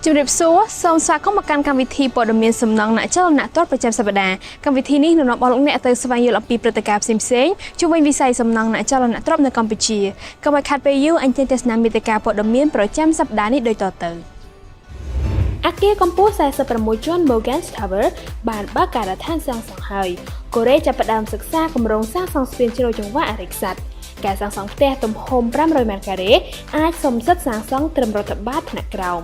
ជំរាបសួរសូមស្វាគមន៍មកកាន់កម្មវិធីព័ត៌មានសំណង់អ្នកចលនាទាត់ប្រចាំសប្តាហ៍កម្មវិធីនេះនាំបងប្អូនអ្នកទៅស្វែងយល់អំពីព្រឹត្តិការណ៍ផ្សេងៗជុំវិញវិស័យសំណង់អ្នកចលនាទ្រព្យនៅកម្ពុជាកុំឲ្យខាតពេលយូរអញ្ជើញទស្សនាមេតិការព័ត៌មានប្រចាំសប្តាហ៍នេះដូចតទៅអគារកម្ពស់46ជាន់ Mekong River បានបើកការដ្ឋានសាងសង់ហើយកូរ៉េចាប់ផ្ដើមសិក្សាគម្រោងសាងសង់ស្ពានជ្រោយចង្វាក់អរិយស័ក្តិការសាងសង់ផ្ទះទំហំ500ម៉ែត្រការ៉េអាចសំសិទ្ធសាងសង់ត្រឹមរដ្ឋបាលថ្នាក់ក្រោម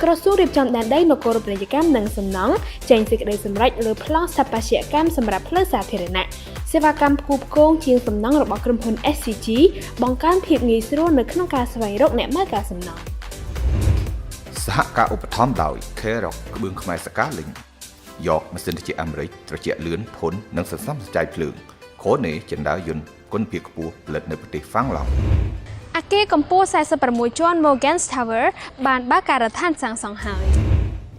ក្រសួងរៀបចំដែនដីនគរពាណិជ្ជកម្មនិងសំណង់ចេញសេចក្តីសម្រេចលើប្លង់ស្ថាបត្យកម្មសម្រាប់ផ្លូវសាធារណៈសេវាកម្មផ្គូផ្គងជាងសំណង់របស់ក្រុមហ៊ុន SCG បង្កើនភាពងាយស្រួលនៅក្នុងការស្វែងរកអ្នកមើលការសំណង់សហការឧបត្ថម្ភដោយ Kerok ក្បឿងខ្មែរសកាលិញយកម៉ាស៊ីនត្រជាក់អាមេរិកត្រជាក់លឿនធន់និងសន្សំសំចៃភ្លើងខូនេចិនដាយុនគុណភាពខ្ពស់ផលិតនៅប្រទេសហ្វាំងឡង់អគារកម្ពស់46ជាន់ Mekong River បានបើកការដ្ឋានសាងសង់ហើយ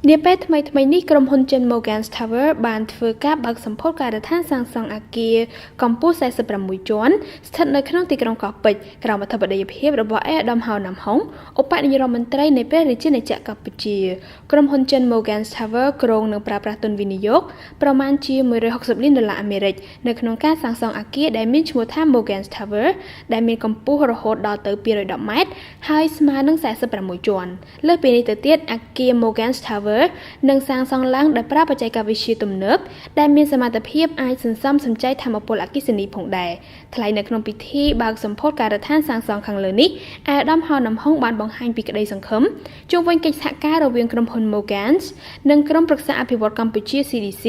នាពេលថ្មីនេះក្រុមហ៊ុនចិន Mekong River បានធ្វើការបើកសម្ពោធការដ្ឋានសាងសង់អគារកម្ពស់46ជាន់ស្ថិតនៅក្នុងទីក្រុងកោះពេជ្រក្រោមអធិបតីភាពរបស់អេដាមហៅណាំហុងឧបនាយករដ្ឋមន្ត្រីនៃព្រះរាជាណាចក្រកម្ពុជាក្រុមហ៊ុនចិន Mekong River ក្រុងនឹងប្រើប្រាស់ទុនវិនិយោគប្រមាណជា$160លានអាមេរិកនៅក្នុងការសាងសង់អគារដែលមានឈ្មោះថា Mekong River ដែលមានកម្ពស់រហូតដល់ទៅ210ម៉ែត្រហើយស្មើនឹង46ជាន់លើសពីនេះទៅទៀតអគារ Mekong River នឹងសាងសង់ឡើងដោយប្រើបច្ចេកវិទ្យាទំនើបដែលមានសមត្ថភាពអាចសន្សំសំចៃថាមពលអគ្គិសនីផងដែរថ្លែងនៅក្នុងពិធីបើកសម្ពោធការដ្ឋានសាងសង់ខាងលើនេះអាដាមហៅណាំហុងបានបង្ហាញពីក្តីសង្ឃឹមជុំវិញកិច្ចសហការរវាងក្រុមហ៊ុន Mekong និងក្រុមប្រឹក្សាអភិវឌ្ឍកម្ពុជា CDC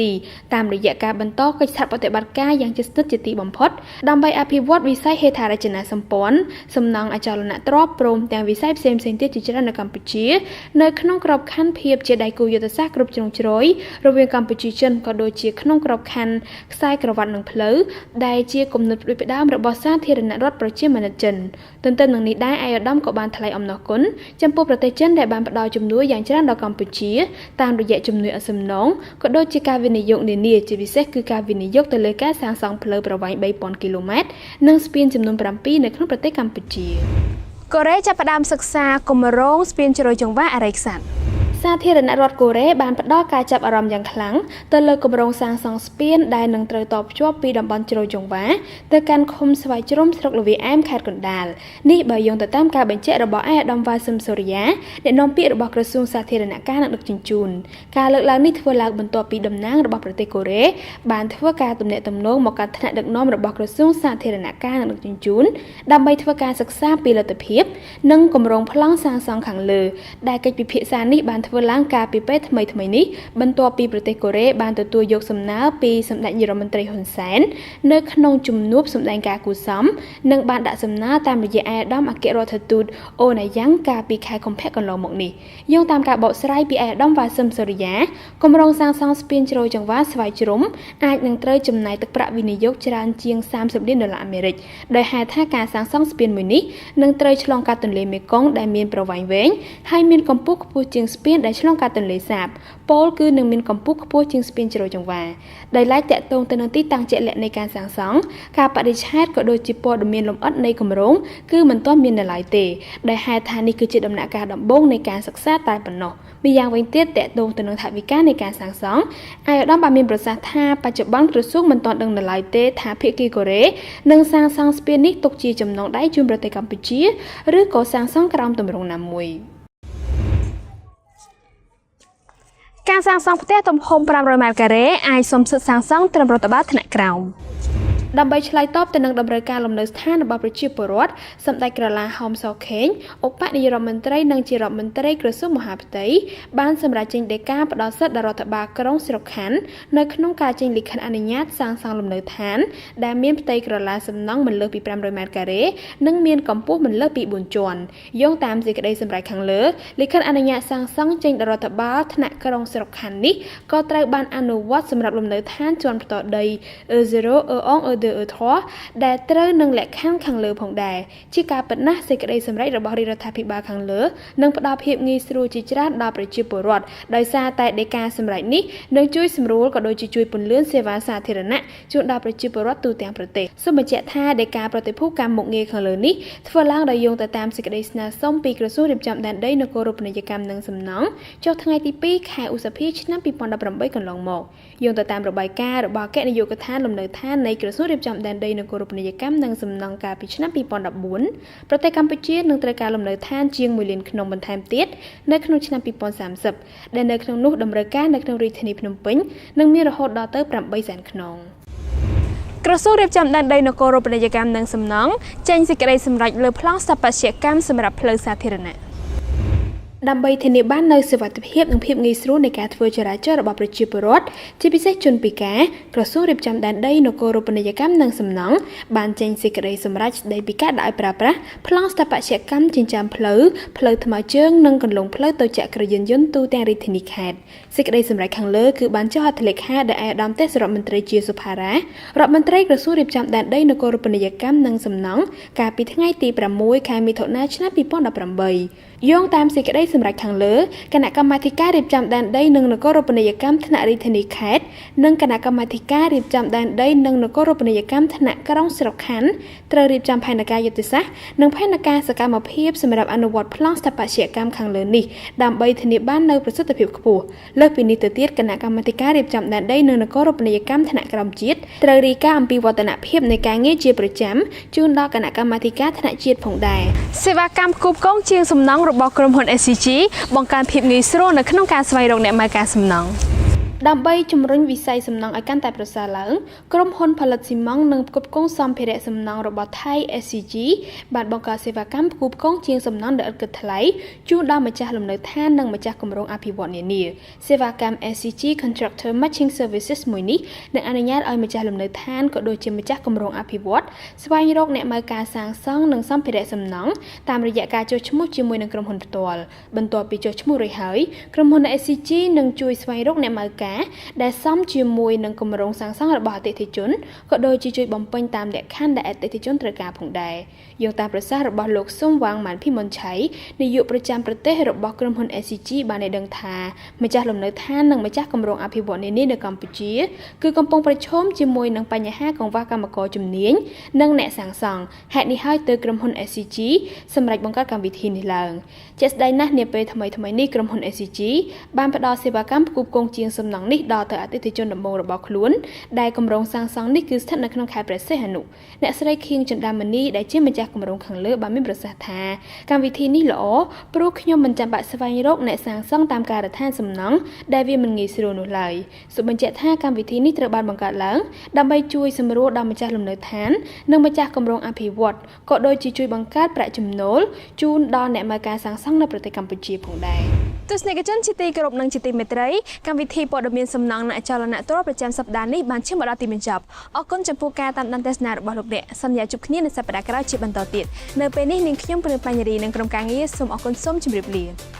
តាមរយៈការបន្តកិច្ចសហប្រតិបត្តិការយ៉ាងជិតស្និទ្ធជាទីបំផុតដើម្បីអភិវឌ្ឍវិស័យហេដ្ឋារចនាសម្ព័ន្ធសំណង់អចលនទ្រព្យព្រមទាំងវិស័យផ្សេងៗទៀតជាច្រើននៅកម្ពុជានៅក្នុងក្របខ័ណ្ឌភាពជាដៃគូយុទ្ធសាស្ត្រគ្រប់ជ្រុងជ្រោយរវាងកម្ពុជាចិនក៏ដូចជាក្នុងក្របខ័ណ្ឌខ្សែក្រវ៉ាត់និងផ្លូវដែលជាគំនិតផ្ដួចផ្ដើមរបស់សាធារណរដ្ឋប្រជាមានិតចិនទន្ទឹមនឹងនេះដែរអាយដាមក៏បានថ្លែងអំណរគុណចំពោះប្រទេសចិនដែលបានផ្ដល់ជំនួយយ៉ាងច្រើនដល់កម្ពុជាតាមរយៈជំនួយអសំណងក៏ដូចជាការវិនិយោគនានាជាពិសេសគឺការវិនិយោគទៅលើការសាងសង់ផ្លូវប្រវែង3000គីឡូម៉ែត្រនិងស្ពានចំនួន7នៅក្នុងប្រទេសកម្ពុជាកូរ៉េចាប់ផ្ដើមសិក្សាគម្រោងស្ពានជ្រោយចង្វាក់អរិយស័ក្តិសាធារណរដ្ឋកូរ៉េបានផ្ដល់ការចាប់អារម្មណ៍យ៉ាងខ្លាំងទៅលើគម្រោងសាងសង់ស្ពានដែលនឹងត្រូវតភ្ជាប់ពីតំបន់ជ្រោយចង្វាទៅកាន់ឃុំស្វាយជ្រុំស្រុកលវាអែមខេត្តកណ្ដាលនេះបើយោងទៅតាមការបញ្ជាក់របស់អាដាមវ៉ាស៊ឹមសូរិយាអ្នកនាំពាក្យរបស់ក្រសួងសាធារណការនិងដឹកជញ្ជូនការលើកឡើងនេះធ្វើឡើងបន្ទាប់ពីតំណាងរបស់ប្រទេសកូរ៉េបានធ្វើការទំនាក់ទំនងមកកាន់ថ្នាក់ដឹកនាំរបស់ក្រសួងសាធារណការនិងដឹកជញ្ជូនដើម្បីធ្វើការសិក្សាពីលទ្ធភាពនិងគម្រោងប្លង់សាងសង់ខាងលើដែលកិច្ចពិភាក្សានេះបានធ្វើឡើងកាលពីពេលថ្មីនេះបន្ទាប់ពីប្រទេសកូរ៉េបានទទួលយកសំណើពីសម្ដេចនាយករដ្ឋមន្ត្រីហ៊ុនសែននៅក្នុងជំនួបសម្ដែងការគូសំនិងបានដាក់សំណើតាមរយៈអាដាមអគ្គរដ្ឋទូតអូណាយ៉ាងកាលពីខែកុម្ភៈកន្លងមកនេះយោងតាមការបកស្រាយពីអាដាមវ៉ាស៊ឹមសូរិយាគម្រោងសាងសង់ស្ពានជ្រោយចង្វាស្វាយជ្រុំអាចនឹងត្រូវចំណាយទឹកប្រាក់វិនិយោគច្រើនជាង$30លានអាមេរិកដោយហេតុថាការសាងសង់ស្ពានមួយនេះនឹងត្រូវឆ្លងកាត់ទន្លេមេគង្គដែលមានប្រវែងវែងហើយមានកម្ពស់ខ្ពស់ជាងស្ពានដែលឆ្លងកាត់ទន្លេសាបពោលគឺនឹងមានកម្ពស់ខ្ពស់ជាងស្ពានជ្រោយចង្វាដោយឡែកតាក់ទងទៅនឹងទីតាំងជាក់លាក់នៃការសាងសង់ការបរិច្ឆេទក៏ដូចជាព័ត៌មានលម្អិតនៃគម្រោងគឺមិនទាន់មាននៅឡើយទេដោយហេតុថានេះគឺជាដំណាក់កាលដំបូងនៃការសិក្សាតែប៉ុណ្ណោះម្យ៉ាងវិញទៀតតាក់ទងទៅនឹងថវិកានៃការសាងសង់អាយដាមបានមានប្រសាសន៍ថាបច្ចុប្បន្នក្រសួងមិនទាន់ដឹងនៅឡើយទេថាភាគីកូរ៉េនឹងសាងសង់ស្ពាននេះទុកជាចំណងដៃជូនប្រទេសកម្ពុជាឬក៏សាងសង់ក្រោមទម្រង់ណាមួយការសាងសង់ផ្ទះទំហំ500ម៉ែត្រការ៉េអាចសំសិទ្ធសាងសង់ត្រឹមរដ្ឋបាលថ្នាក់ក្រោមដើម្បីឆ្លើយតបទៅនឹងតម្រូវការលំនៅស្ថានរបស់ប្រជាពលរដ្ឋសម្ដេចក្រឡាហោមសខេងឧបនាយករដ្ឋមន្ត្រីនិងជារដ្ឋមន្ត្រីក្រសួងមហាផ្ទៃបានសម្រេចចេញដីកាផ្ដល់សិទ្ធិដល់រដ្ឋបាលក្រុងស្រុកខណ្ឌនៅក្នុងការចេញលិខិតអនុញ្ញាតសាងសង់លំនៅឋានដែលមានផ្ទៃក្រឡាសំណង់មិនលើសពី500ម៉ែត្រការ៉េនិងមានកម្ពស់មិនលើសពី4ជាន់យោងតាមសេចក្តីសម្រេចខាងលើលិខិតអនុញ្ញាតសាងសង់ចេញដល់រដ្ឋបាលថ្នាក់ក្រុងស្រុកខណ្ឌនេះក៏ត្រូវបានអនុវត្តសម្រាប់លំនៅឋានជាន់ផ្ទាល់ដី0 de trois ដែលត្រូវនឹងលក្ខខណ្ឌខាងលើផងដែរជាការពិតណាស់សេចក្តីសម្រេចរបស់រដ្ឋាភិបាលខាងលើនឹងផ្ដល់ភាពងាយស្រួលជាច្រើនដល់ប្រជាពលរដ្ឋដោយសារតែដីកាសម្រេចនេះនឹងជួយសម្រួលក៏ដូចជាជួយពន្លឿនសេវាសាធារណៈជូនដល់ប្រជាពលរដ្ឋទូទាំងប្រទេសសូមបញ្ជាក់ថាដីកាប្រតិភូកម្មមុខងារខាងលើនេះធ្វើឡើងដោយយោងទៅតាមសេចក្តីស្នើសុំពីក្រសួងរៀបចំដែនដីនគររូបនីយកម្មនិងសំណង់ចុះថ្ងៃទី2ខែឧសភាឆ្នាំ2018កន្លងមកយោងទៅតាមរបាយការណ៍របស់អគ្គនាយកដ្ឋានលំនៅឋាននៃក្រសួងរៀបចំដែនដីនគររូបនីយកម្មនិងសំណង់កាលពីឆ្នាំ2014ប្រទេសកម្ពុជានឹងត្រូវការលំនៅឋានជាង1លានក្នុងបន្ថែមទៀតនៅក្នុងឆ្នាំ2030ដែលនៅក្នុងនោះតម្រូវការនៅក្នុងរាជធានីភ្នំពេញនឹងមានរហូតដល់ទៅ800,000ខ្នងក្រសួងរៀបចំដែនដីនគររូបនីយកម្មនិងសំណង់ចេញសេចក្តីសម្រេចលើប្លង់ស្ថាបត្យកម្មសម្រាប់ផ្លូវសាធារណៈដើម្បីធានាបាននូវសុវត្ថិភាពនិងភាពងាយស្រួលនៃការធ្វើចរាចរណ៍របស់ប្រជាពលរដ្ឋជាពិសេសជនពិការក្រសួងរៀបចំដែនដីនគររូបនីយកម្មនិងសំណង់បានចេញសេចក្តីសម្រេចស្តីពីការដាក់ឲ្យប្រើប្រាស់ប្លង់ស្ថាបត្យកម្មចិញ្ចើមផ្លូវថ្មើរជើងនិងគន្លងផ្លូវទៅចក្រយានយន្តទូទាំងរាជធានីខេត្តសេចក្តីសម្រេចខាងលើគឺបានចុះហត្ថលេខាដោយឯកឧត្តមទេសរដ្ឋមន្ត្រីជាសុផារ៉ារដ្ឋមន្ត្រីក្រសួងរៀបចំដែនដីនគររូបនីយកម្មនិងសំណង់កាលពីថ្ងៃទី6ខែមិថុនាឆ្នាំ2018យោងតាមសេចក្តីសម្រេចខាងលើគណៈកម្មាធិការរៀបចំដែនដីនិងនគររូបនីយកម្មថ្នាក់រាជធានីខេត្តនិងគណៈកម្មាធិការរៀបចំដែនដីនិងនគររូបនីយកម្មថ្នាក់ក្រុងស្រុកខណ្ឌត្រូវរៀបចំផែនការយុទ្ធសាស្ត្រនិងផែនការសកម្មភាពសម្រាប់អនុវត្តប្លង់ស្ថាបត្យកម្មខាងលើនេះដើម្បីធានាបាននូវប្រសិទ្ធភាពខ្ពស់លើសពីនេះទៅទៀតគណៈកម្មាធិការរៀបចំដែនដីនិងនគររូបនីយកម្មថ្នាក់ក្រោមជាតិត្រូវរាយការណ៍អំពីវឌ្ឍនភាពនៃការងារជាប្រចាំជូនដល់គណៈកម្មាធិការថ្នាក់ជាតិផងដែរសេវាកម្មផ្គូផ្គងជាងសំណង់របស់ក្រុមហ៊ុន SCG បង្កើនភាពងាយស្រួលនៅក្នុងការស្វែងរកអ្នកមើលការសំណង់ដើម្បីជំរុញវិស័យសំណង់ឲ្យកាន់តែប្រសើរឡើងក្រុមហ៊ុនផលិតស៊ីម៉ង់និងផ្គត់ផ្គង់សម្ភារៈសំណង់របស់ថៃ SCG បានបង្កើតសេវាកម្មផ្គូផ្គងជាងសំណង់ដែលឥតគិតថ្លៃជូនដល់ម្ចាស់លំនៅឋាននិងម្ចាស់គម្រោងអភិវឌ្ឍន៍នានាសេវាកម្ម SCG contractor matching services មួយនេះនឹងអនុញ្ញាតឲ្យម្ចាស់លំនៅឋានក៏ដូចជាម្ចាស់គម្រោងអភិវឌ្ឍន៍ស្វែងរកអ្នកមើលការសាងសង់និងសម្ភារៈសំណង់តាមរយៈការចុះឈ្មោះជាមួយនឹងក្រុមហ៊ុនផ្ទាល់បន្ទាប់ពីចុះឈ្មោះរួចហើយក្រុមហ៊ុន SCG នឹងជួយស្វែងរកអ្នកមើលការដែលសមជាមួយនឹងគម្រោងសាងសង់របស់អតិថិជនក៏ដូចជាជួយបំពេញតាមលក្ខខណ្ឌដែលអតិថិជនត្រូវការផងដែរយោងតាមប្រសាសន៍របស់លោកស៊ុំវ៉ាងម៉ាន់ភីមុនឆៃនាយកប្រចាំប្រទេសរបស់ក្រុមហ៊ុន SCG បានឲ្យដឹងថាម្ចាស់លំនៅឋាននិងម្ចាស់គម្រោងអភិវឌ្ឍន៍នានានៅកម្ពុជាគឺកំពុងប្រឈមជាមួយនឹងបញ្ហាកង្វះកម្មករជំនាញនិងអ្នកសាងសង់ហេតុនេះហើយទើបក្រុមហ៊ុន SCG សម្រេចបង្កើតកម្មវិធីនេះឡើងជាក់ស្ដែងណាស់នាពេលថ្មីៗនេះក្រុមហ៊ុន SCG បានផ្ដល់សេវាកម្មផ្គូផ្គងជាងសំណង់នេះដល់ទៅអតិថិជនដំបូងរបស់ខ្លួនដែលគម្រោងសាងសង់នេះគឺស្ថិតនៅក្នុងខេត្តព្រះសីហនុអ្នកស្រីខៀងចិន្តាមនីដែលជាម្ចាស់គម្រោងខាងលើបានមានប្រសាសន៍ថាកម្មវិធីនេះល្អព្រោះខ្ញុំមិនចាំបាច់ស្វែងរកអ្នកសាងសង់តាមការដ្ឋានសំណង់ដែលវាមិនងាយស្រួលនោះឡើយសូមបញ្ជាក់ថាកម្មវិធីនេះត្រូវបានបង្កើតឡើងដើម្បីជួយសម្រួលដល់ម្ចាស់លំនៅឋាននិងម្ចាស់គម្រោងអភិវឌ្ឍន៍ក៏ដូចជាជួយបង្កើតប្រាក់ចំណូលជូនដល់អ្នកមើលការសាងសង់នៅប្រទេសកម្ពុជាផងដែរទស្សនិកជនជាទីគោរពនិងជាទីមេត្រីកម្មវិធីព័ត៌មានសំណង់អ្នកចលនាទ្រព្យប្រចាំសប្តាហ៍នេះបានឈានមកដល់ទីបញ្ចប់អរគុណចំពោះការតាមដានទស្សនារបស់លោកអ្នកសន្យាជួបគ្នានៅសប្តាហ៍ក្រោយជាបន្តទៀតនៅពេលនេះនាងខ្ញុំព្រឹកបញ្ញរីនិងក្រុមការងារសូមអរគុណសូមជម្រាបលា